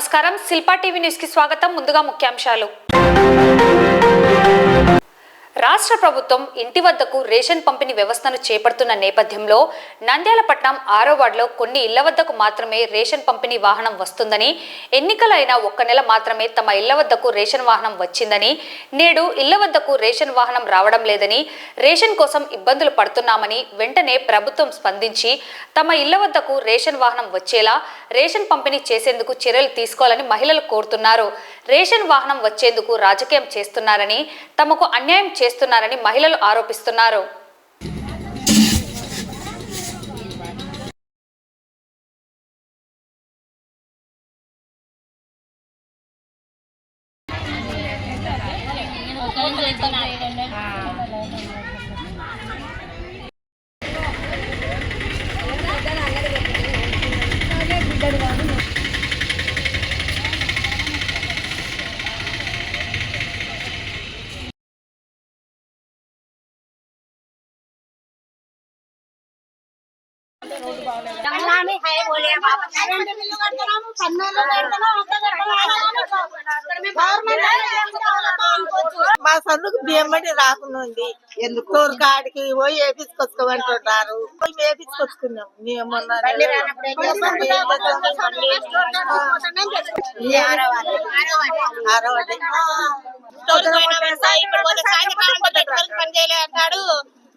నమస్కారం Shilpa TV news కి స్వాగతం. ముందుగా ముఖ్యాంశాలు. రాష్ట్ర ప్రభుత్వం ఇంటి వద్దకు రేషన్ పంపిణీ వ్యవస్థను చేపడుతున్న నేపథ్యంలో నంద్యాల పట్టణం 6వ వార్డులో కొన్ని ఇళ్ల వద్దకు మాత్రమే రేషన్ పంపిణీ వాహనం వస్తుందని, ఎన్నికలైన 1 నెల మాత్రమే తమ ఇళ్ల వద్దకు రేషన్ వాహనం వచ్చిందని, నేడు ఇళ్ల వద్దకు రేషన్ వాహనం రావడం లేదని, రేషన్ కోసం ఇబ్బందులు పడుతున్నామని, వెంటనే ప్రభుత్వం స్పందించి తమ ఇళ్ల వద్దకు రేషన్ వాహనం వచ్చేలా రేషన్ పంపిణీ చేసేందుకు చర్యలు తీసుకోవాలని మహిళలు కోరుతున్నారు. రేషన్ వాహనం వచ్చేందుకు రాజకీయం చేస్తున్నారని, తమకు అన్యాయం చేస్తున్నారని మహిళలు ఆరోపిస్తున్నారు. మా సందుకు బియ్యం బండి రాకుండా ఉంది. ఎందుకు తోరు కాడికి పోయి వేపించుకొచ్చుకోమంటున్నారు. పోయి వేపించుకొచ్చుకున్నాం. మేము అంటాడు.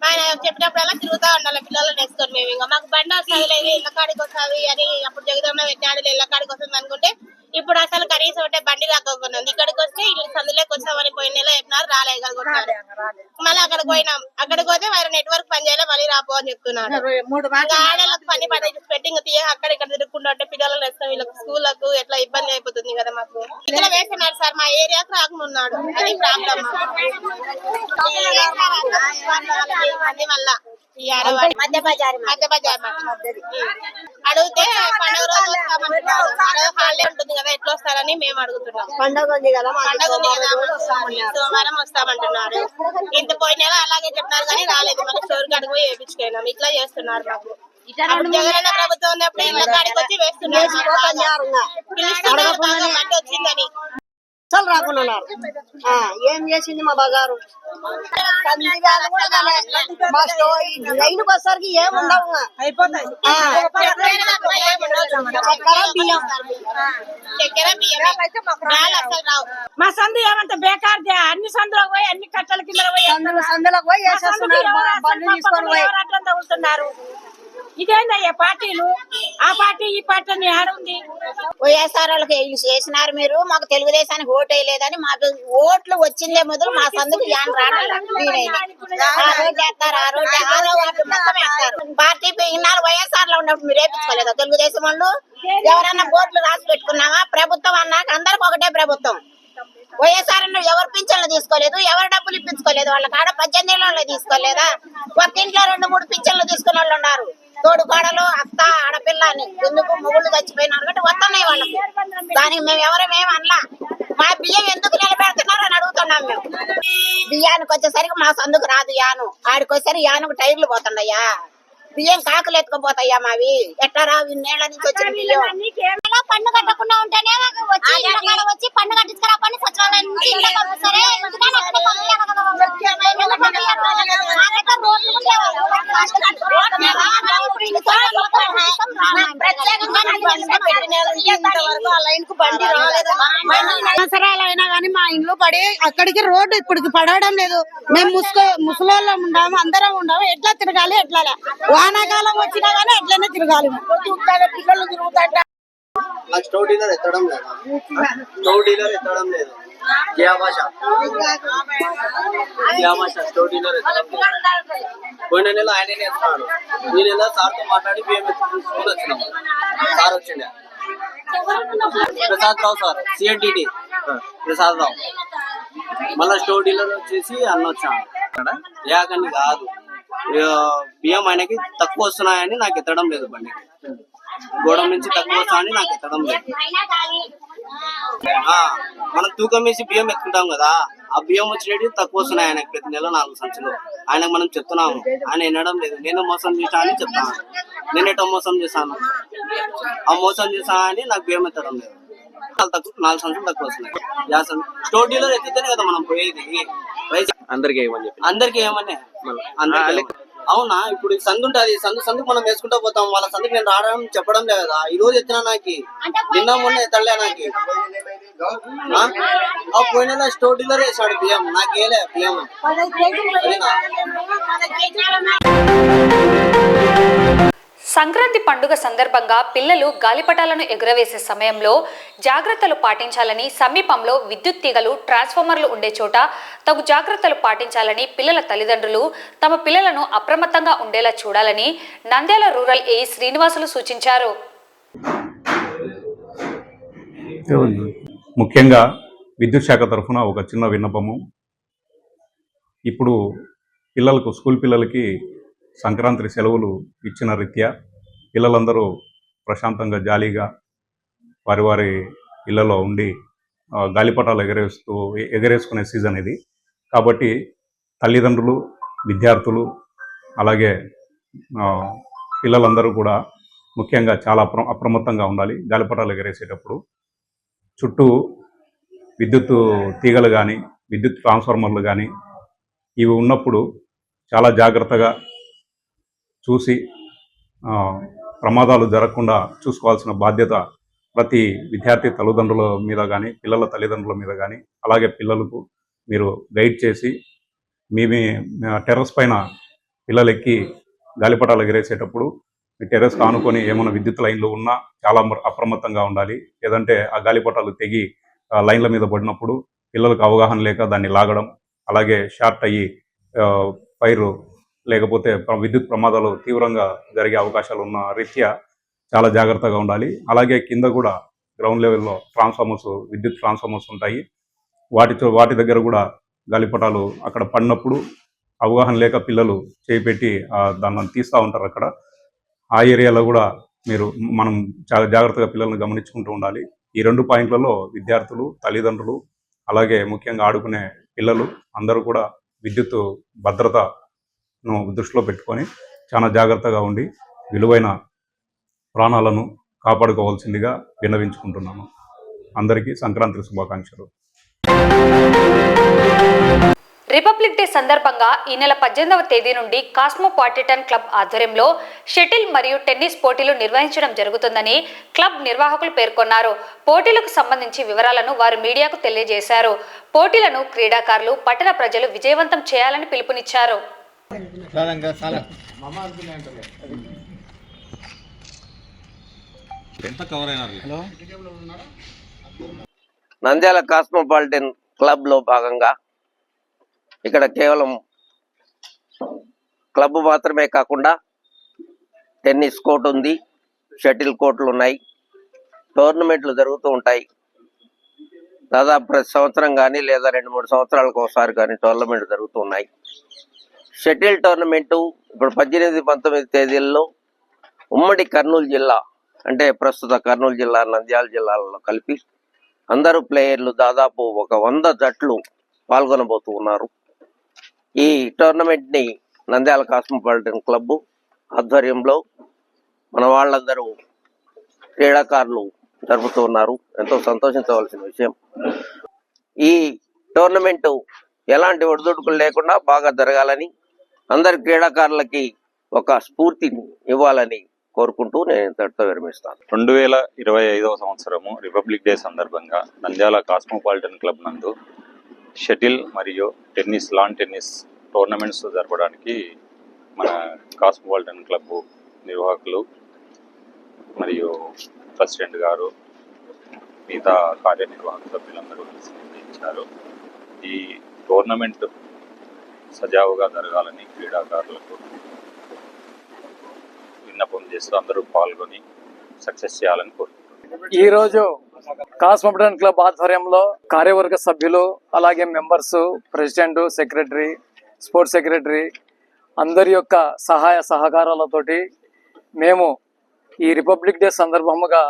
ఆయన చెప్పినప్పుడల్లా తిరుగుతా ఉండాలి పిల్లలు నేర్చుకొని. మేము ఇంకా మాకు బండి వస్తుంది, ఇళ్ళ కాడికి వస్తుంది అని అప్పుడు జగదమ్మ పెట్టాడు, ఇళ్ళ కాడికి వస్తుంది అనుకుంటే ఇప్పుడు అసలు కనీసం అంటే బండి రాకపోయినాం. ఇక్కడికి వస్తే ఇల్లు సందులోకి వచ్చామని పోయిన నెల చెప్పినారు, రాలేదు కలుగుతున్నారు. మళ్ళీ అక్కడికి పోయినాం. అక్కడికి పోతే వారి నెట్వర్క్ పని చేయాలి, మళ్ళీ రాపో అని చెప్తున్నారు. ఆడలకు పని పెట్టి ఇంకా తీయ అక్కడ ఇక్కడ తిరుగుకుంటూ ఉంటే పిల్లలు వస్తాం, వీళ్ళకి స్కూళ్ళకు ఎట్లా ఇబ్బంది అయిపోతుంది కదా మాకు. ఇక్కడ వేస్తున్నారు సార్, మా ఏరియాకు రాకుండా అది ప్రాబ్లమ్. మళ్ళా మధ్య బజార్ అడిగితే పండుగ రోజు వస్తామంటున్నారు. హాలిడే ఉంటుంది కదా, ఎట్లా వస్తారని మేము అడుగుతున్నాం. పండుగ ఉంది కదా, సోమవారం వస్తామంటున్నారు. ఇంత పోయిన అలాగే చెప్పినారు కానీ రాలేదు. మళ్ళీ స్టోర్ కాడికి పోయి వేయించుకున్నాం. ఇట్లా చేస్తున్నారు మాకు. జగనన్న ప్రభుత్వం ఉన్నప్పుడు ఇళ్ళ కాడికి వచ్చి వేస్తున్నారు బండి వచ్చిందని. అసలు రాకుండా ఏం చేసింది మా బజారు? మా లైన్కి వచ్చేసరికి ఏముండవు, అయిపోతాయి. మా సందు ఏమంత బేకార్, అన్ని సందులకు పోయి అన్ని కట్టల కింద పోయి సందులకు పోయి అట్లా ఉంటున్నారు. ఇదేందయ్యా పార్టీలు? ఆ పార్టీ ఈ పార్టీ అని ఆడుంది. వైఎస్ఆర్ వాళ్ళకి చేసినారు మీరు, మాకు తెలుగుదేశానికి ఓటు వేయలేదని. మా ఓట్లు వచ్చిందే మొదలు మా సందుకు పార్టీ ఇన్నాళ్ళు వైఎస్ఆర్ లో ఉన్నప్పుడు మీరు వేపించుకోలేదా తెలుగుదేశం వాళ్ళు? ఎవరన్నా ఓట్లు రాసి పెట్టుకున్నావా? ప్రభుత్వం అన్నాక అందరికి ఒకటే ప్రభుత్వం. వైఎస్ఆర్ ఎవరు పింఛన్లు తీసుకోలేదు, ఎవరు డబ్బులు ఇప్పించుకోలేదు. వాళ్ళ కాడ 18 ఏళ్ళలో తీసుకోలేదా? ఒక్క ఇంట్లో 2-3 పింఛన్లు తీసుకున్న వాళ్ళు ఉన్నారు. తోడు కోడలు, అత్త, ఆడపిల్ల అని. ఎందుకు మొగుళ్ళు చచ్చిపోయినారు కాబట్టి వస్తున్నాయి వాళ్ళకి. దానికి మేము ఎవరేమేమి అనలా. మా బియ్యం ఎందుకు నిలబెడుతున్నారు అని అడుగుతున్నాం మేము. బియ్యానికి వచ్చేసరికి మా సందుకు రాదు యాను, ఆడికి వచ్చేసరికి యానుకు టైర్లు పోతుండయ్యా. బియ్యం కాకులు ఎత్తుకుపోతాయ్యా మావి. ఎట్లా రావు ఇన్నేళ్ల నుంచి వచ్చిన బియ్యం? పన్ను కట్టకుండా ఉంటేనే వచ్చి పన్ను కట్టించుకురా పని సచివాలయం నుంచి సంవత్సరాలైనా గానీ మా ఇంట్లో పడి అక్కడికి రోడ్డు ఇప్పటికి పడడం లేదు. మేము ముసలోళ్ళం ఉండాము, అందరం ఉండాము. ఎట్లా తిరగాలి? ఎట్లా వానాకాలం వచ్చినా గానీ అట్లనే తిరగాలి. పిల్లలు తిరుగుతాంట. స్టవ్ డీలర్ ఎత్తడం లేదు. స్టవ్ డీలర్ పోయిన నెల ఆయననే ఎత్తున్నాడు. ఈ నెల సార్తో మాట్లాడి బియ్యం ఎత్తుకుని వచ్చినాము. సార్ వచ్చిండే ప్రసాద్ రావు సార్, సిఎన్టీటీ ప్రసాద్ రావు. మళ్ళా స్టవ్ డీలర్ వచ్చేసి అన్న వచ్చాను. యాకని కాదు, బియ్యం ఆయనకి తక్కువ వస్తున్నాయని నాకు ఎత్తడం లేదు. బండికి గోడం నుంచి తక్కువ వస్తాయని నాకు ఎత్తడం లేదు. మనం తూకం వేసి బియ్యం ఎత్తుకుంటాం కదా, ఆ బియ్యం వచ్చినట్టు తక్కువ వస్తున్నాయి ఆయనకి ప్రతి నెల 4 సంచులు. ఆయనకు మనం చెప్తున్నాము, ఆయన వినడం లేదు. నేను మోసం చేశా అని చెప్తాను. నేనేటో మోసం చేశాను, ఆ మోసం చేశా అని నాకు బియ్యం ఎత్తడం లేదు. 4 సంవత్సరాలు తక్కువ వస్తున్నాయి. స్టోర్ డీలర్ ఎత్తితేనే కదా మనం పోయేది. అందరికి ఏమని చెప్పి అందరికి ఏమన్నా అవునా? ఇప్పుడు సందు ఉంటుంది, సందుకు మనం వేసుకుంటా పోతాం. వాళ్ళ సందుకు నేను రావడం చెప్పడం లేదు కదా. ఈ రోజు ఎత్తినా నాకు నిన్న మొన్న ఎత్తలే నాకు. పోయిన స్టోర్ డీలర్ వేసాడు బియ్యం, నాకు వేయలే బియ్యం. సంక్రాంతి పండుగ సందర్భంగా పిల్లలు గాలిపటాలను ఎగురవేసే సమయంలో జాగ్రత్తలు పాటించాలని, సమీపంలో విద్యుత్ తీగలు, ట్రాన్స్ఫార్మర్లు ఉండే చోట తగు జాగ్రత్తలు పాటించాలని పిల్లల తల్లిదండ్రులు తమ పిల్లలను అప్రమత్తంగా ఉండేలా చూడాలని నంద్యాల రూరల్ ఏఈ శ్రీనివాసులు సూచించారు. ముఖ్యంగా విద్యుత్ శాఖ తరఫున ఒక చిన్న విన్నపము. ఇప్పుడు స్కూల్ పిల్లలకి సంక్రాంతి సెలవులు ఇచ్చిన రీత్యా పిల్లలందరూ ప్రశాంతంగా జాలీగా వారి ఇళ్లలో ఉండి గాలిపటాలు ఎగరేసుకునే సీజన్ ఇది. కాబట్టి తల్లిదండ్రులు, విద్యార్థులు, అలాగే పిల్లలందరూ కూడా ముఖ్యంగా చాలా అప్రమత్తంగా ఉండాలి. గాలిపటాలు ఎగరేసేటప్పుడు చుట్టూ విద్యుత్ తీగలు కానీ, విద్యుత్ ట్రాన్స్ఫార్మర్లు కానీ ఇవి ఉన్నప్పుడు చాలా జాగ్రత్తగా చూసి ప్రమాదాలు జరగకుండా చూసుకోవాల్సిన బాధ్యత ప్రతి విద్యార్థి తల్లిదండ్రుల మీద కానీ, పిల్లల తల్లిదండ్రుల మీద కానీ, అలాగే పిల్లలకు మీరు గైడ్ చేసి మీ టెర్రస్ పైన పిల్లలు ఎక్కి గాలిపటాలు ఎగరేసేటప్పుడు మీ టెర్రస్ ఆనుకొని ఏమైనా విద్యుత్ లైన్లు ఉన్నా చాలా అప్రమత్తంగా ఉండాలి. లేదంటే ఆ గాలిపటాలు తెగి లైన్ల మీద పడినప్పుడు పిల్లలకు అవగాహన లేక దాన్ని లాగడం, అలాగే షార్ట్ అయ్యి ఫైర్ లేకపోతే విద్యుత్ ప్రమాదాలు తీవ్రంగా జరిగే అవకాశాలు ఉన్న రీత్యా చాలా జాగ్రత్తగా ఉండాలి. అలాగే కింద కూడా గ్రౌండ్ లెవెల్లో విద్యుత్ ట్రాన్స్ఫార్మర్స్ ఉంటాయి. వాటి దగ్గర కూడా గాలిపటాలు అక్కడ పడినప్పుడు అవగాహన లేక పిల్లలు చేపెట్టి దాన్ని తీస్తూ ఉంటారు. అక్కడ ఆ ఏరియాలో కూడా మనం చాలా జాగ్రత్తగా పిల్లల్ని గమనించుకుంటూ ఉండాలి. ఈ 2 పాయింట్లలో విద్యార్థులు, తల్లిదండ్రులు, అలాగే ముఖ్యంగా ఆడుకునే పిల్లలు అందరూ కూడా విద్యుత్ భద్రతను దృష్టిలో పెట్టుకొని చాలా జాగ్రత్తగా ఉండి విలువైన ప్రాణాలను కాపాడుకోవాల్సిందిగా విన్నవించుకుంటున్నాను. అందరికీ సంక్రాంతి శుభాకాంక్షలు. రిపబ్లిక్ డే సందర్భంగా ఈ నెల 18వ తేదీ నుండి కాస్మోపాలిటన్ క్లబ్ ఆధ్వర్యంలో షటిల్ మరియు టెన్నిస్ పోటీలు నిర్వహించడం జరుగుతుందని క్లబ్ నిర్వాహకులు పేర్కొన్నారు. పోటీలకు సంబంధించి వివరాలను వారు మీడియాకు తెలియజేశారు. పోటీలను క్రీడాకారులు, పట్టణ ప్రజలు విజయవంతం చేయాలని పిలుపునిచ్చారు. నంద్యాల కాస్మోపాలిటన్ క్లబ్ లో భాగంగా ఇక్కడ కేవలం క్లబ్ మాత్రమే కాకుండా టెన్నిస్ కోర్ట్ ఉంది, షటిల్ కోర్టులు ఉన్నాయి, టోర్నమెంట్లు జరుగుతూ ఉంటాయి. దాదాపు ప్రతి సంవత్సరం కానీ లేదా 2-3 సంవత్సరాలకు ఒకసారి కానీ టోర్నమెంట్ జరుగుతూ ఉన్నాయి. షటిల్ టోర్నమెంటు ఇప్పుడు 18-19 తేదీల్లో ఉమ్మడి కర్నూలు జిల్లా, అంటే ప్రస్తుత కర్నూలు జిల్లా, నంద్యాల జిల్లాలలో కలిపి అందరూ ప్లేయర్లు దాదాపు ఒక 100 జట్లు పాల్గొనబోతూ ఉన్నారు. ఈ టోర్నమెంట్ ని నంద్యాల కాస్మోపాలిటన్ క్లబ్ ఆధ్వర్యంలో మన వాళ్ళందరూ క్రీడాకారులు జరుపుతూ ఉన్నారు. ఎంతో సంతోషించవలసిన విషయం. ఈ టోర్నమెంట్ ఎలాంటి ఒడిదుడుకులు లేకుండా బాగా జరగాలని, అందరి క్రీడాకారులకి ఒక స్ఫూర్తిని ఇవ్వాలని కోరుకుంటూ నేను ఇంతటితో విరమిస్తాను. 2025వ సంవత్సరము రిపబ్లిక్ డే సందర్భంగా నంద్యాల కాస్మోపాలిటన్ క్లబ్ నందు షటిల్ మరియు లాన్ టెన్నిస్ టోర్నమెంట్స్ జరపడానికి మన కాస్మోపాలిటన్ క్లబ్ నిర్వాహకులు మరియు ప్రెసిడెంట్ గారు, మిగతా కార్యనిర్వాహక సభ్యులందరూ కలిసి నిర్ణయించారు. ఈ టోర్నమెంట్ సజావుగా జరగాలని క్రీడాకారులకు విన్నపం చేస్తూ అందరూ పాల్గొని సక్సెస్ చేయాలని కోరుకుంటున్నాను. ఈరోజు కాస్మోపాలిటన్ క్లబ్ ఆధ్వర్యంలో కార్యవర్గ సభ్యులు, అలాగే members, president, secretary, sports secretary అందరి యొక్క సహాయ సహకారాలతోటి మేము ఈ రిపబ్లిక్ డే సందర్భముగా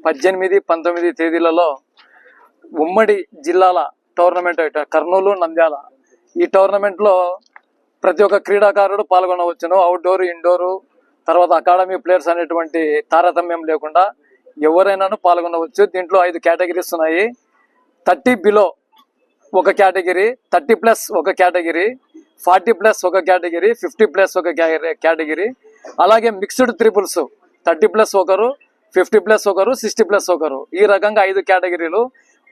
18-19 తేదీలలో ఉమ్మడి జిల్లాల టోర్నమెంట్ కర్నూలు, నంద్యాల, ఈ టోర్నమెంట్లో ప్రతి ఒక్క క్రీడాకారుడు పాల్గొనవచ్చును. అవుట్డోర్, ఇండోరు, తర్వాత అకాడమీ ప్లేయర్స్ అనేటువంటి తారతమ్యం లేకుండా ఎవరైనాను పాల్గొనవచ్చు. దీంట్లో 5 కేటగిరీస్ ఉన్నాయి. 30 బిలో ఒక కేటగిరీ, 30+ ఒక కేటగిరీ, 40+ ఒక కేటగిరీ, 50+ ఒక కేటగిరీ, అలాగే మిక్స్డ్ ట్రిపుల్స్ 30+ ఒకరు, 50+ ఒకరు, 60+ ఒకరు, ఈ రకంగా 5 కేటగిరీలు.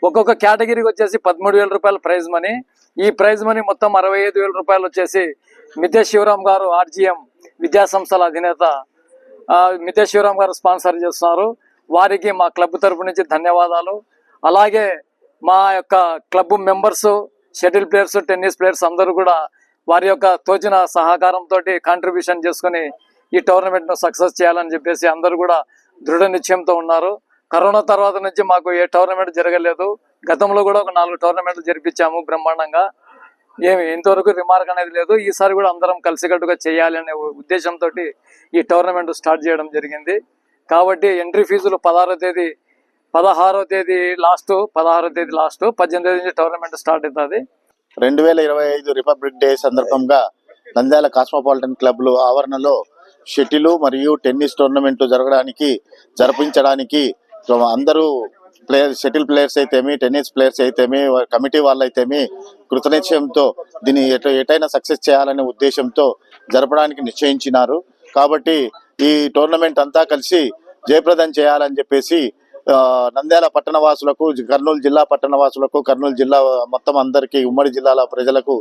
ఒక్కొక్క కేటగిరీకి వచ్చేసి 13,000 రూపాయల ప్రైజ్ మనీ. ఈ ప్రైజ్ మనీ మొత్తం 65,000 రూపాయలు వచ్చేసి మిద్దె శివరాం గారు RGM విద్యా సంస్థల అధినేత మిద్దె శివరాం గారు స్పాన్సర్ చేస్తున్నారు. వారికి మా క్లబ్ తరపు నుంచి ధన్యవాదాలు. అలాగే మా యొక్క club members, shuttle players, tennis players అందరూ కూడా వారి యొక్క తోచిన సహకారంతో కాంట్రిబ్యూషన్ చేసుకుని ఈ టోర్నమెంట్ను సక్సెస్ చేయాలని చెప్పేసి అందరూ కూడా దృఢ నిశ్చయంతో ఉన్నారు. కరోనా తర్వాత నుంచి మాకు ఏ టోర్నమెంట్ జరగలేదు. గతంలో కూడా ఒక 4 టోర్నమెంట్లు జరిపించాము బ్రహ్మాండంగా. ఇంతవరకు రిమార్క్ అనేది లేదు. ఈసారి కూడా అందరం కలిసికట్టుగా చేయాలి అనే ఉద్దేశంతో ఈ టోర్నమెంట్ స్టార్ట్ చేయడం జరిగింది. కాబట్టి ఎంట్రీ ఫీజులు 16వ తేదీ లాస్ట్, 18వ తేదీ నుంచి టోర్నమెంట్ స్టార్ట్ అవుతుంది. 2025 రిపబ్లిక్ డే సందర్భంగా నంద్యాల కాస్మోపాలిటన్ క్లబ్లు ఆవరణలో షటిల్ మరియు టెన్నిస్ టోర్నమెంట్ జరిపించడానికి అందరూ షటిల్ ప్లేయర్స్ అయితేమి, టెన్నిస్ ప్లేయర్స్ అయితేమి, కమిటీ వాళ్ళు అయితేమి కృతనిశ్చయంతో దీన్ని ఎటైనా సక్సెస్ చేయాలనే ఉద్దేశంతో జరపడానికి నిశ్చయించినారు. కాబట్టి ఈ టోర్నమెంట్ అంతా కలిసి జయప్రదం చేయాలని చెప్పేసి నంద్యాల పట్టణవాసులకు, కర్నూలు జిల్లా పట్టణవాసులకు, కర్నూలు జిల్లా మొత్తం అందరికీ, ఉమ్మడి జిల్లాల ప్రజలకు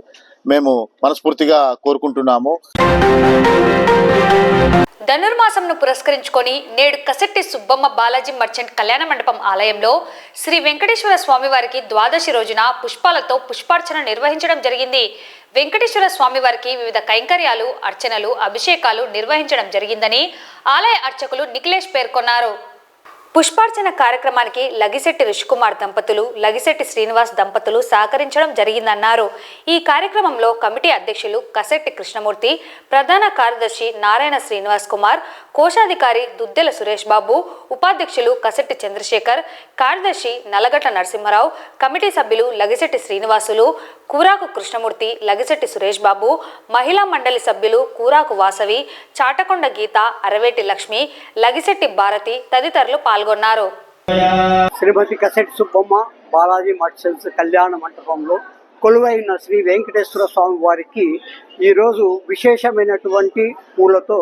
మేము మనస్ఫూర్తిగా కోరుకుంటున్నాము. ధనుర్మాసంను పురస్కరించుకొని నేడు కసెట్టి సుబ్బమ్మ బాలాజీ మర్చెంట్ కళ్యాణ మండపం ఆలయంలో శ్రీ వెంకటేశ్వర స్వామివారికి ద్వాదశి రోజున పుష్పాలతో పుష్పార్చన నిర్వహించడం జరిగింది. వెంకటేశ్వర స్వామివారికి వివిధ కైంకర్యాలు, అర్చనలు, అభిషేకాలు నిర్వహించడం జరిగిందని ఆలయ అర్చకులు నిఖిలేష్ పేర్కొన్నారు. పుష్పార్చన కార్యక్రమానికి లగిశెట్టి ఋషికుమార్ దంపతులు, లగిశెట్టి శ్రీనివాస్ దంపతులు సహకరించడం జరిగిందన్నారు. ఈ కార్యక్రమంలో కమిటీ అధ్యక్షులు కసెట్టి కృష్ణమూర్తి, ప్రధాన కార్యదర్శి నారాయణ శ్రీనివాస్ కుమార్, కోశాధికారి దుద్దెల సురేష్ బాబు, ఉపాధ్యక్షులు కసెట్టి చంద్రశేఖర్, కార్యదర్శి నల్లగట్ల నరసింహారావు, కమిటీ సభ్యులు లగిశెట్టి శ్రీనివాసులు, కూరాకు కృష్ణమూర్తి, లగిశెట్టి సురేష్ బాబు, మహిళా మండలి సభ్యులు కూరాకు వాసవి, చాటకొండ గీత, అరవేటి లక్ష్మి, లగిశెట్టి భారతి తదితరులు పాల్గొన్నారు. శ్రీమతి కసెట్టి సుబ్బమ్మ బాలాజీ మర్చెంట్స్ కళ్యాణ మండపంలో కొలువైన శ్రీ వెంకటేశ్వర స్వామి వారికి ఈరోజు విశేషమైనటువంటి పూలతో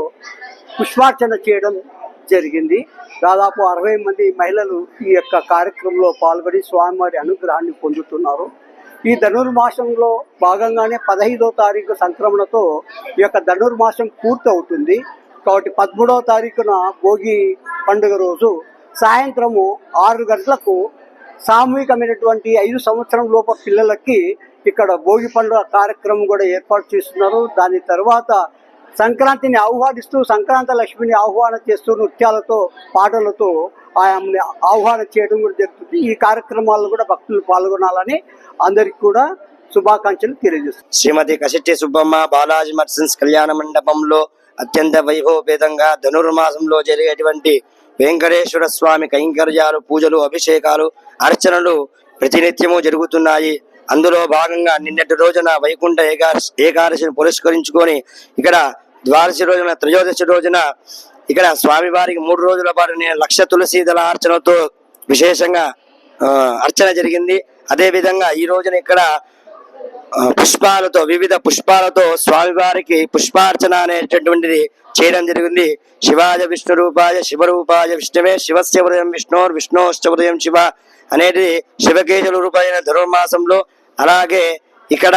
పుష్పార్చన చేయడం జరిగింది. దాదాపు 60 మంది మహిళలు ఈ యొక్క కార్యక్రమంలో పాల్గొని స్వామివారి అనుగ్రహాన్ని పొందుతున్నారు. ఈ ధనుర్మాసంలో భాగంగానే 15వ తారీఖు సంక్రమణతో ఈ యొక్క ధనుర్మాసం పూర్తవుతుంది. కాబట్టి 13వ తారీఖున భోగి పండుగ రోజు సాయంత్రము 6 గంటలకు సామూహికమైనటువంటి 5 సంవత్సరం లోపు పిల్లలకి ఇక్కడ భోగి పండుగ కార్యక్రమం కూడా ఏర్పాటు చేస్తున్నారు. దాని తర్వాత సంక్రాంతిని ఆహ్వానిస్తూ, సంక్రాంతి లక్ష్మిని ఆహ్వానం చేస్తూ నృత్యాలతో, పాటలతో ఆయన్ని ఆహ్వానం చేయడం కూడా జరుగుతుంది. ఈ కార్యక్రమాల్లో కూడా భక్తులు పాల్గొనాలని అందరికి కూడా శుభాకాంక్షలు తెలియజేస్తారు. శ్రీమతి కసెట్టి సుబ్బమ్మ బాలాజీ మర్చెంట్స్ కళ్యాణ మండపంలో అత్యంత వైభవపేతంగా ధనుర్మాసంలో జరిగేటువంటి వెంకటేశ్వర స్వామి కైంకర్యాలు, పూజలు, అభిషేకాలు, అర్చనలు ప్రతినిత్యము జరుగుతున్నాయి. అందులో భాగంగా నిన్నటి రోజున వైకుంఠ ఏకాదశిని పురస్కరించుకొని ఇక్కడ ద్వాదశి రోజున, త్రయోదశి రోజున ఇక్కడ స్వామివారికి 3 రోజుల పాటు 1,00,000 తులసి దళ అర్చనతో విశేషంగా అర్చన జరిగింది. అదే విధంగా ఈ రోజున ఇక్కడ పుష్పాలతో, వివిధ పుష్పాలతో స్వామివారికి పుష్పార్చన అనేటటువంటిది చేయడం జరిగింది. శివాయ విష్ణు రూపాయ శివరూపాయ విష్ణువే శివస్య ఉదయం విష్ణోర్ విష్ణోశ్చ ఉదయం శివ అనేది శివకేశుల రూపాయన ధనుర్మాసంలో. అలాగే ఇక్కడ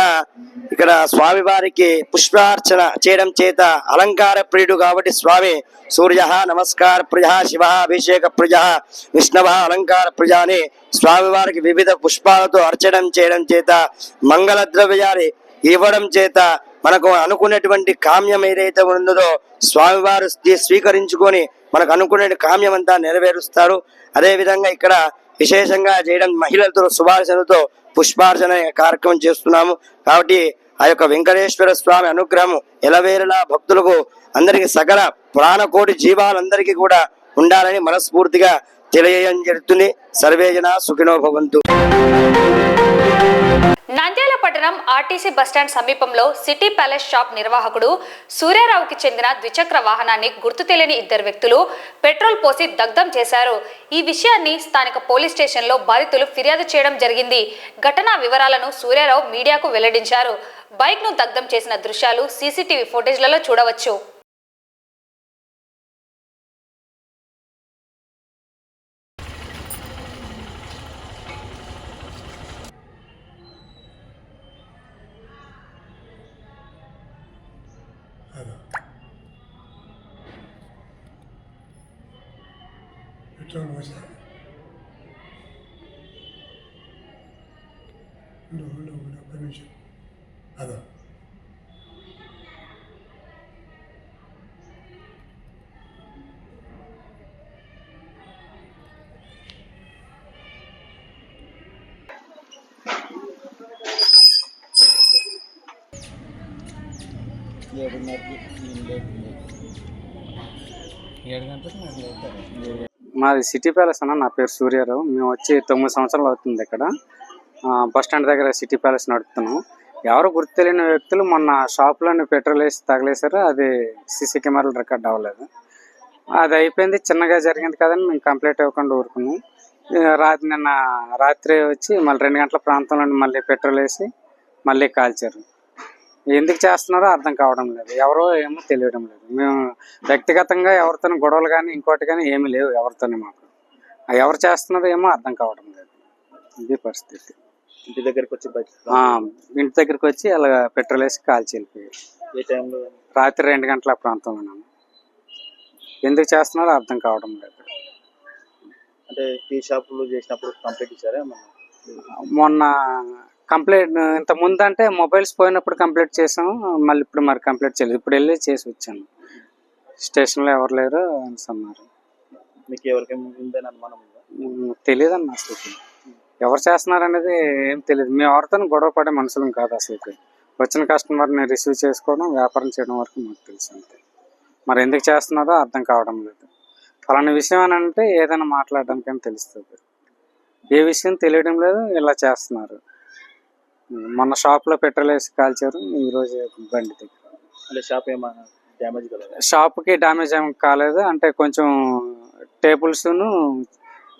స్వామివారికి పుష్పార్చన చేయడం చేత అలంకార ప్రియుడు కాబట్టి స్వామి సూర్య నమస్కార ప్రియ, శివ అభిషేక ప్రియ, విష్ణవ అలంకార ప్రియ అని స్వామివారికి వివిధ పుష్పాలతో అర్చనం చేయడం చేత, మంగళ ద్రవ్యాలు ఇవ్వడం చేత మనకు అనుకున్నటువంటి కామ్యం ఏదైతే ఉన్నదో స్వామివారు స్వీకరించుకొని మనకు అనుకునే కామ్యం అంతా నెరవేరుస్తారు. అదే విధంగా ఇక్కడ విశేషంగా చేయడం మహిళలతో సుభాషణతో పుష్పార్చన కార్యక్రమం చేస్తున్నాము. కాబట్టి ఆ యొక్క వెంకటేశ్వర స్వామి అనుగ్రహం ఎలవేళలా భక్తులకు, అందరికి, సకల ప్రాణకోటి జీవాలందరికీ కూడా ఉండాలని మనస్ఫూర్తిగా తెలియజేయడం జరుగుతుంది. సర్వే జనా సుఖినో భవంతు. నంద్యాల పట్టణ పట్టణం ఆర్టీసీ బస్టాండ్ సమీపంలో సిటీ ప్యాలెస్ షాప్ నిర్వాహకుడు సూర్యారావుకి చెందిన ద్విచక్ర వాహనాన్ని గుర్తు తెలియని ఇద్దరు వ్యక్తులు పెట్రోల్ పోసి దగ్ధం చేశారు. ఈ విషయాన్ని స్థానిక పోలీస్ స్టేషన్లో బాధితులు ఫిర్యాదు చేయడం జరిగింది. ఘటనా వివరాలను సూర్యారావు మీడియాకు వెల్లడించారు. బైక్ను దగ్ధం చేసిన దృశ్యాలు సీసీటీవీ ఫుటేజ్లలో చూడవచ్చు. పెట్రోల్ పోసా ఒక్క నిమిషం అదో మాది సిటీ ప్యాలెస్ అన్న. నా పేరు సూర్యారావు. మేము వచ్చి 9 సంవత్సరాలు అవుతుంది. ఇక్కడ బస్ స్టాండ్ దగ్గర సిటీ ప్యాలెస్ నడుపుతున్నాం. ఎవరు గుర్తు తెలియని వ్యక్తులు మొన్న షాప్లోని పెట్రోల్ వేసి తగిలేశారు. అది సీసీ కెమెరాలు రికార్డ్ అవ్వలేదు. అది అయిపోయింది, చిన్నగా జరిగింది కదని మేము కంప్లైంట్ ఇవ్వకుండా ఊరుకున్నాం. నిన్న రాత్రి వచ్చి మళ్ళీ 2 గంటల ప్రాంతంలో మళ్ళీ పెట్రోల్ వేసి మళ్ళీ కాల్చారు. ఎందుకు చేస్తున్నారో అర్థం కావడం లేదు. ఎవరో ఏమో తెలియడం లేదు. మేము వ్యక్తిగతంగా ఎవరితో గొడవలు కానీ ఇంకోటి కానీ ఏమీ లేవు ఎవరితోనే. మాకు ఎవరు చేస్తున్నారో ఏమో అర్థం కావడం లేదు. ఇది పరిస్థితి. ఇంటి దగ్గరికి వచ్చి ఇంటి దగ్గరికి వచ్చి అలా పెట్రోల్ వేసి కాల్చి వెళ్ళిపోయారు. ఏ టైంలో? రాత్రి 2 గంటల ప్రాంతంలో. ఎందుకు చేస్తున్నారో అర్థం కావడం లేదు. అంటే టీ షాపులు చేసినప్పుడు కంప్లైంట్ ఇచ్చారా? మొన్న కంప్లైంట్ ఇంత ముందు అంటే మొబైల్స్ పోయినప్పుడు కంప్లైంట్ చేసాము. మళ్ళీ ఇప్పుడు మరి కంప్లైంట్ చేయలేదు. ఇప్పుడు వెళ్ళి చేసి వచ్చాను. స్టేషన్లో ఎవరు లేరు అన్నారు. మీకు ఎవరికైనా అనుమానం ఉందా? తెలియదు అన్న. అసలు ఎవరు చేస్తున్నారు అనేది ఏం తెలియదు. మేము ఎవరితో గొడవ పడే మనుషులం కాదు. అసలు వచ్చిన కస్టమర్ని రిసీవ్ చేసుకోవడం, వ్యాపారం చేయడం వరకు మాకు తెలుసు అంతే. మరి ఎందుకు చేస్తున్నారో అర్థం కావడం లేదు. అలాంటి విషయం అని అంటే ఏదైనా మాట్లాడడానికని తెలుస్తుంది. ఏ విషయం తెలియడం లేదు. ఇలా చేస్తున్నారు. మొన్న షాప్లో పెట్రోల్ వేసి కాల్చారు. ఈరోజు బండి దగ్గర షాప్ ఏమైనా డ్యామేజ్ కాలేదు? షాప్కి డ్యామేజ్ ఏమి కాలేదు. అంటే కొంచెం టేబుల్స్ను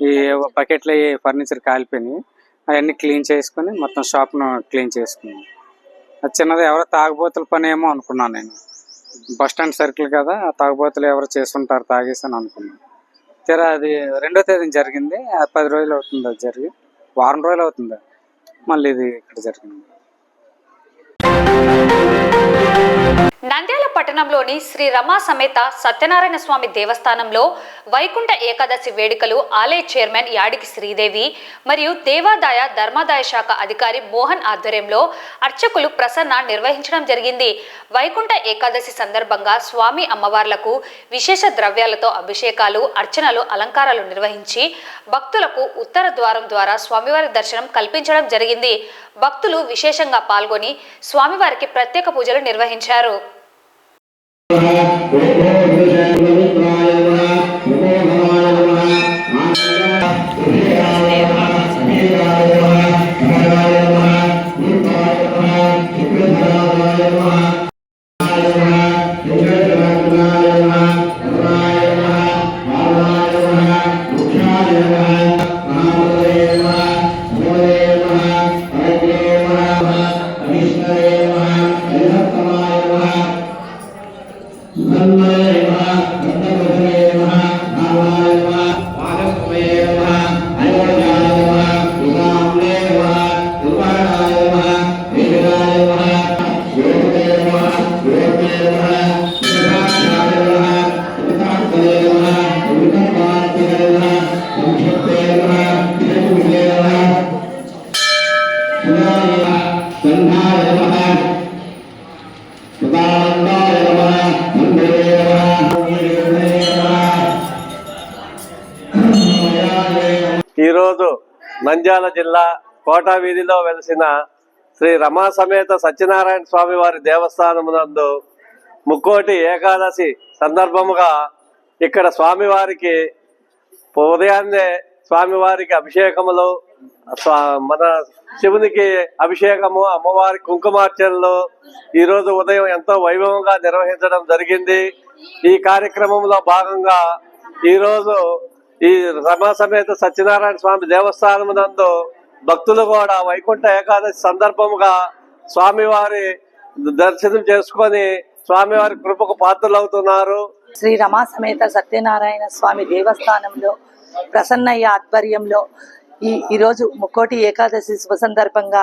ఈ బకెట్లో ఫర్నిచర్ కాలిపోయినాయి. అవన్నీ క్లీన్ చేసుకుని మొత్తం షాప్ను క్లీన్ చేసుకున్నాం. అది చిన్నది ఎవరో తాగుబోతుల పని ఏమో అనుకున్నాను నేను. బస్ స్టాండ్ సర్కిల్ కదా, ఆ తాగుబోతులు ఎవరు చేస్తుంటారు తాగేసి అని అనుకున్నాను. తీరా అది 2వ తేదీన జరిగింది. 10 రోజులు అవుతుంది అది జరిగి. వారం రోజులు అవుతుంది మళ్ళీ ఇది ఇక్కడ జరిగింది. నంద్యాల పట్టణంలోని శ్రీ రమా సమేత సత్యనారాయణ స్వామి దేవస్థానంలో వైకుంఠ ఏకాదశి వేడుకలు ఆలయ చైర్మన్ యాడికి శ్రీదేవి మరియు దేవాదాయ ధర్మాదాయ శాఖ అధికారి మోహన్ ఆధ్వర్యంలో అర్చకులు ప్రసన్న నిర్వహించడం జరిగింది. వైకుంఠ ఏకాదశి సందర్భంగా స్వామి అమ్మవార్లకు విశేష ద్రవ్యాలతో అభిషేకాలు, అర్చనలు, అలంకారాలు నిర్వహించి భక్తులకు ఉత్తర ద్వారం ద్వారా స్వామివారి దర్శనం కల్పించడం జరిగింది. భక్తులు విశేషంగా పాల్గొని స్వామివారికి ప్రత్యేక పూజలు నిర్వహించారు. ఈరోజు నంద్యాల జిల్లా కోటా వీధిలో వెలిసిన శ్రీ రమా సమేత సత్యనారాయణ స్వామి వారి దేవస్థానమునందు ముక్కోటి ఏకాదశి సందర్భముగా ఇక్కడ స్వామివారికి ఉదయాన్నే స్వామివారికి అభిషేకములు, మన శివునికి అభిషేకము, అమ్మవారి కుంకుమార్చనలు ఈ రోజు ఉదయం ఎంతో వైభవంగా నిర్వహించడం జరిగింది. ఈ కార్యక్రమంలో భాగంగా ఈ రోజు ఈ రమా సమేత సత్యనారాయణ స్వామి దేవస్థానం నందు భక్తులు కూడా వైకుంఠ ఏకాదశి సందర్భముగా స్వామివారి దర్శనం చేసుకొని స్వామివారి కృపకు పాత్రలవుతున్నారు. శ్రీ రమా సమేత సత్యనారాయణ స్వామి దేవస్థానంలో ప్రసన్నయ్య ఆధ్వర్యంలో ఈరోజు ముక్కోటి ఏకాదశి శుభ సందర్భంగా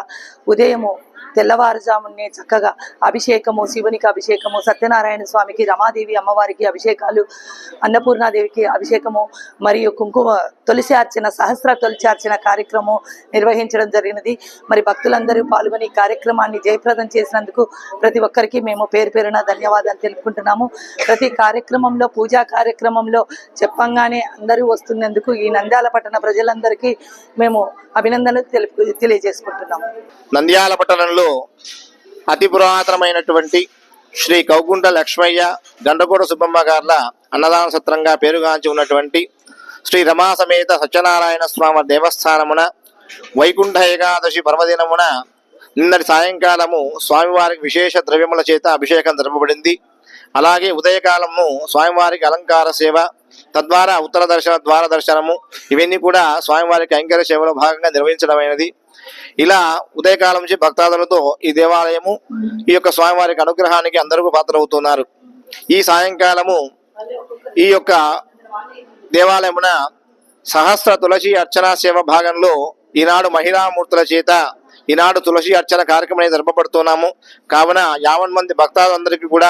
ఉదయము తెల్లవారుజామునే చక్కగా అభిషేకము, శివునికి అభిషేకము, సత్యనారాయణ స్వామికి, రమాదేవి అమ్మవారికి అభిషేకాలు, అన్నపూర్ణాదేవికి అభిషేకము మరియు కుంకుమ తులసి అర్చన, సహస్ర తులసి అర్చన కార్యక్రమం నిర్వహించడం జరిగినది. మరి భక్తులందరూ పాల్గొని ఈ కార్యక్రమాన్ని జయప్రదం చేసినందుకు ప్రతి ఒక్కరికి మేము పేరు పేరున ధన్యవాదాలు తెలుపుకుంటున్నాము. ప్రతి కార్యక్రమంలో, పూజా కార్యక్రమంలో చెప్పంగానే అందరూ వస్తున్నందుకు ఈ నంద్యాల పట్టణ ప్రజలందరికీ మేము అభినందనలు తెలియజేసుకుంటున్నాము. నంద్యాల పట్టణంలో అతి పురాతనమైనటువంటి శ్రీ కౌగుంట లక్ష్మయ్య, గండకోట సుబ్బమ్మ గార్ల అన్నదాన సత్రంగా పేరుగాంచి ఉన్నటువంటి శ్రీ రమా సమేత సత్యనారాయణ స్వామి దేవస్థానమున వైకుంఠ ఏకాదశి పర్వదినమున నిన్నటి సాయంకాలము స్వామివారికి విశేష ద్రవ్యముల చేత అభిషేకం జరపబడింది. అలాగే ఉదయకాలము స్వామివారికి అలంకార సేవ, తద్వారా ఉత్తర దర్శన, ద్వార దర్శనము ఇవన్నీ కూడా స్వామివారికి కైంకర్య సేవలో భాగంగా నిర్వహించడమైనది. ఇలా ఉదయకాలం నుంచి భక్తాదులతో ఈ దేవాలయము ఈ యొక్క స్వామివారికి అనుగ్రహానికి అందరూ పాత్రవుతున్నారు. ఈ సాయంకాలము ఈ యొక్క దేవాలయమున సహస్ర తులసి అర్చనా సేవ భాగంలో ఈనాడు మహిళామూర్తుల చేత ఈనాడు తులసి అర్చన కార్యక్రమం జరపబడుతున్నాము. కావున 50 మంది భక్తాదులందరికీ కూడా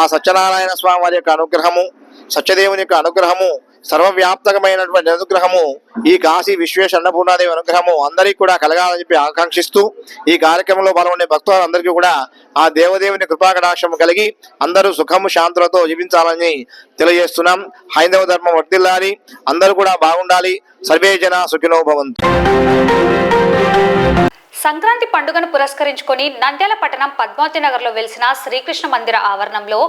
ఆ సత్యనారాయణ స్వామి వారి యొక్క అనుగ్రహము, సత్యదేవుని యొక్క అనుగ్రహము, సర్వవ్యాప్తకమైనటువంటి అనుగ్రహము, ఈ కాశీ విశ్వేశ్వర అన్నపూర్ణాదేవి అనుగ్రహము అందరికీ కూడా కలగాలని చెప్పి ఆకాంక్షిస్తూ ఈ కార్యక్రమంలో పాల్గొనే భక్తులందరికీ కూడా ఆ దేవదేవుని కృపాకటాక్షం కలిగి అందరూ సుఖము శాంతులతో జీవించాలని తెలియజేస్తున్నాం. హైందవ ధర్మం వర్ధిల్లాలి, అందరూ కూడా బాగుండాలి. సర్వే జన సుఖినో భవంతు. సంక్రాంతి పండుగను పురస్కరించుకొని నంద్యాల పట్టణం పద్మావతి నగర్లో వెలిసిన శ్రీకృష్ణ మందిర ఆవరణంలో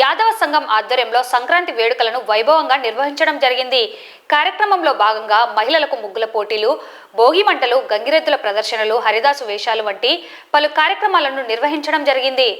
యాదవ సంఘం ఆధ్వర్యంలో సంక్రాంతి వేడుకలను వైభవంగా నిర్వహించడం జరిగింది. కార్యక్రమంలో భాగంగా మహిళలకు ముగ్గుల పోటీలు, భోగి మంటలు, గంగిరెద్దుల ప్రదర్శనలు, హరిదాసు వేషాలు వంటి పలు కార్యక్రమాలను నిర్వహించడం జరిగింది.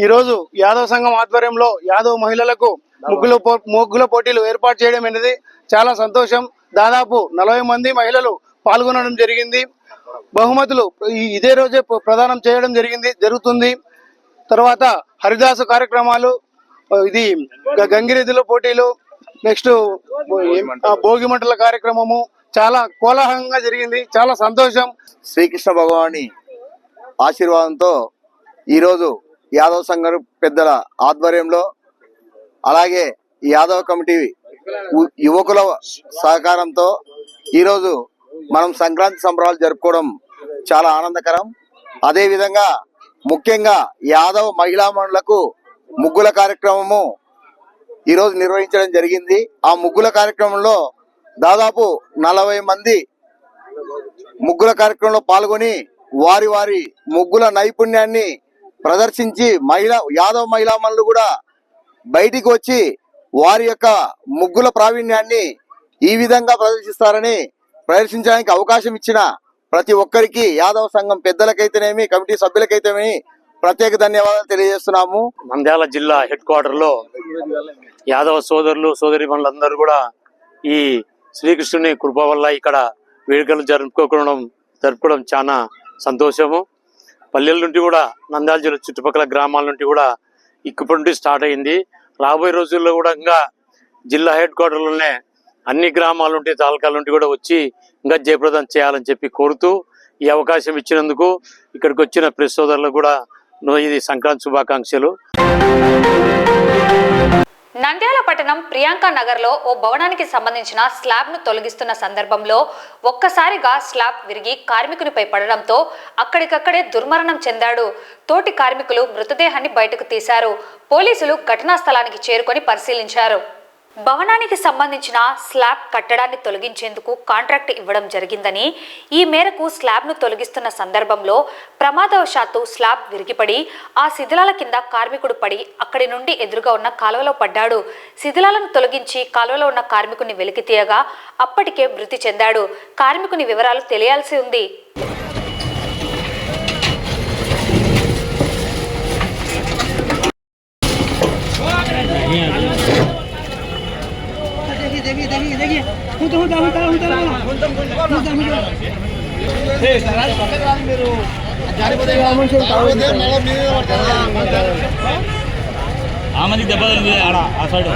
ఈరోజు యాదవ సంఘం ఆధ్వర్యంలో యాదవ మహిళలకు ముగ్గుల పోటీలు ఏర్పాటు చేయడం అనేది చాలా సంతోషం. దాదాపు 40 మంది మహిళలు పాల్గొనడం జరిగింది. బహుమతులు ఇదే రోజే ప్రదానం చేయడం జరుగుతుంది. తర్వాత హరిదాసు కార్యక్రమాలు, ఇది గంగిరెద్దుల పోటీలు, నెక్స్ట్ భోగి మంటల కార్యక్రమము చాలా కోలాహలంగా జరిగింది. చాలా సంతోషం. శ్రీకృష్ణ భగవాని ఆశీర్వాదంతో ఈరోజు యాదవ సంఘం పెద్దల ఆధ్వర్యంలో, అలాగే యాదవ కమిటీ యువకుల సహకారంతో ఈరోజు మనం సంక్రాంతి సంబరాలు జరుపుకోవడం చాలా ఆనందకరం. అదేవిధంగా ముఖ్యంగా యాదవ మహిళా మనులకు ముగ్గుల కార్యక్రమము ఈరోజు నిర్వహించడం జరిగింది. ఆ ముగ్గుల కార్యక్రమంలో దాదాపు 40 మంది ముగ్గుల కార్యక్రమంలో పాల్గొని వారి వారి ముగ్గుల నైపుణ్యాన్ని ప్రదర్శించి యాదవ్ మహిళా మనులు కూడా బయటికి వచ్చి వారి యొక్క ముగ్గుల ప్రావీణ్యాన్ని ఈ విధంగా ప్రదర్శించడానికి అవకాశం ఇచ్చిన ప్రతి ఒక్కరికి యాదవ సంఘం పెద్దలకైతేనేమి కమిటీ సభ్యులకైతేనేమి ప్రత్యేక ధన్యవాదాలు తెలియజేస్తున్నాము. నంద్యాల జిల్లా హెడ్ క్వార్టర్ లో యాదవ సోదరులు సోదరీమణులందరూ కూడా ఈ శ్రీకృష్ణుని కృప వల్ల ఇక్కడ వేడుకలు జరుపుకోవడం చాలా సంతోషము. పల్లెల నుండి కూడా నంద్యాల జిల్లా చుట్టుపక్కల గ్రామాల నుండి కూడా ఇప్పటి నుండి స్టార్ట్ అయింది. రాబోయే రోజుల్లో కూడా ఇంకా జిల్లా హెడ్ క్వార్టర్లోనే అన్ని గ్రామాల నుండి తాలూకాల నుండి కూడా వచ్చి ఇంకా జయప్రదం చేయాలని చెప్పి కోరుతూ ఈ అవకాశం ఇచ్చినందుకు ఇక్కడికి వచ్చిన ప్రెస్ సోదరులకు కూడా ఇది సంక్రాంతి శుభాకాంక్షలు. నంద్యాల పట్టణం ప్రియాంక నగర్లో ఓ భవనానికి సంబంధించిన స్లాబ్ను తొలగిస్తున్న సందర్భంలో ఒక్కసారిగా స్లాబ్ విరిగి కార్మికునిపై పడడంతో అక్కడికక్కడే దుర్మరణం చెందాడు. తోటి కార్మికులు మృతదేహాన్ని బయటకు తీశారు. పోలీసులు ఘటనా స్థలానికి చేరుకొని పరిశీలించారు. భవనానికి సంబంధించిన స్లాబ్ కట్టడాన్ని తొలగించేందుకు కాంట్రాక్ట్ ఇవ్వడం జరిగిందని, ఈ మేరకు స్లాబ్ను తొలగిస్తున్న సందర్భంలో ప్రమాదవశాత్తు స్లాబ్ విరిగిపడి ఆ శిథిలాల కింద కార్మికుడు పడి అక్కడి నుండి ఎదురుగా ఉన్న కాలువలో పడ్డాడు. శిథిలాలను తొలగించి కాలువలో ఉన్న కార్మికుని వెలికి తీయగా అప్పటికే మృతి చెందాడు. కార్మికుని వివరాలు తెలియాల్సి ఉంది. ఆమెది దెబ్బ తగిలింది ఆడ ఆ సైడ్.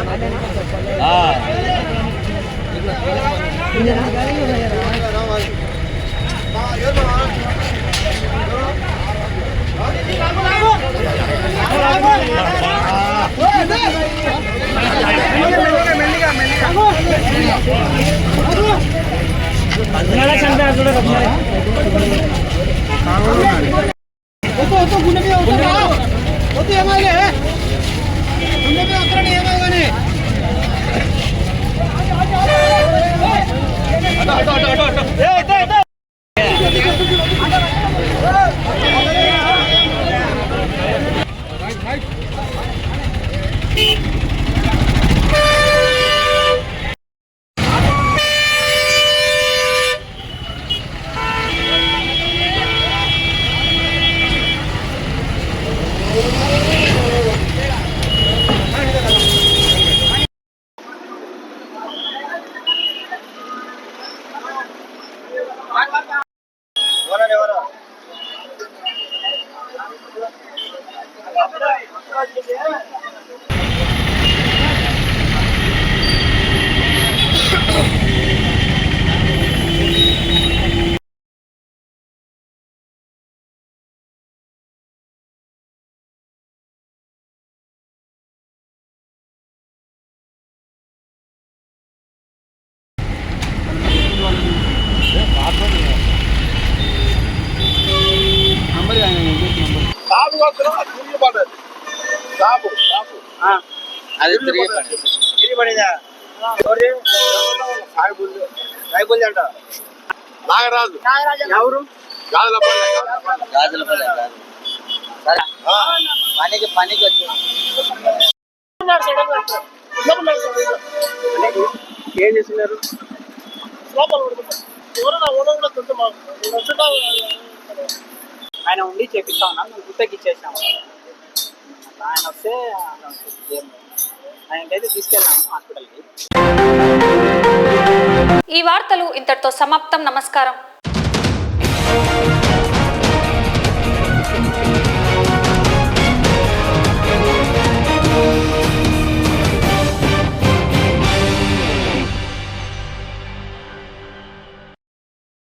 ఎవరు పనికి వచ్చి ఏం చేస్తున్నారు? ఆయన ఉండి చేపిస్తా ఉన్నాం, మేము గుర్తకి ఇచ్చేసాము. ఆయన వస్తే ఆయనకైతే తీసుకెళ్ళాము హాస్పిటల్కి. ఈ వార్తలు ఇంతటితో సమాప్తం. నమస్కారం.